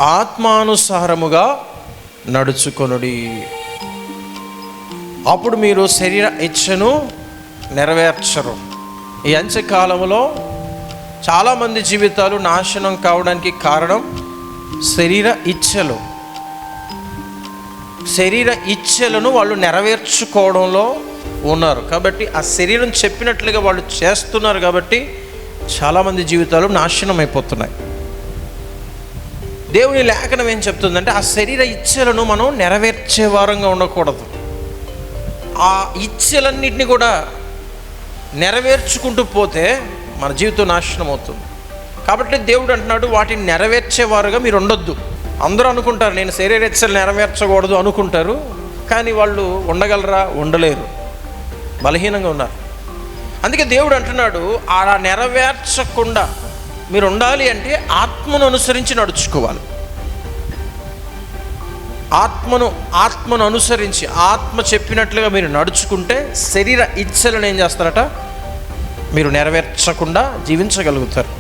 ఆత్మానుసారముగా నడుచుకొనుడి, అప్పుడు మీరు శరీర ఇచ్ఛను నెరవేర్చరు. ఈ అంత్యకాలంలో చాలామంది జీవితాలు నాశనం కావడానికి కారణం శరీర ఇచ్ఛలను వాళ్ళు నెరవేర్చుకోవడంలో ఉన్నారు. కాబట్టి ఆ శరీరం చెప్పినట్లుగా వాళ్ళు చేస్తున్నారు కాబట్టి చాలామంది జీవితాలు నాశనం అయిపోతున్నాయి. దేవుని లేఖనం ఏం చెప్తుందంటే ఆ శరీర ఇచ్ఛలను మనం నెరవేర్చే వారంగా ఉండకూడదు. ఆ ఇచ్ఛలన్నింటినీ కూడా నెరవేర్చుకుంటూ పోతే మన జీవితం నాశనం అవుతుంది. కాబట్టి దేవుడు అంటున్నాడు, వాటిని నెరవేర్చేవారుగా మీరు ఉండొద్దు. అందరూ అనుకుంటారు నేను శరీర ఇచ్ఛలు నెరవేర్చకూడదు అనుకుంటారు, కానీ వాళ్ళు ఉండగలరా? ఉండలేరు, బలహీనంగా ఉన్నారు. అందుకే దేవుడు అంటున్నాడు, అలా నెరవేర్చకుండా మీరు ఉండాలి అంటే ఆత్మను అనుసరించి నడుచుకోవాలి. ఆత్మను అనుసరించి ఆత్మ చెప్పినట్లుగా మీరు నడుచుకుంటే శరీర ఇచ్ఛలను ఏం చేస్తారట? మీరు నెరవేర్చకుండా జీవించగలుగుతారు.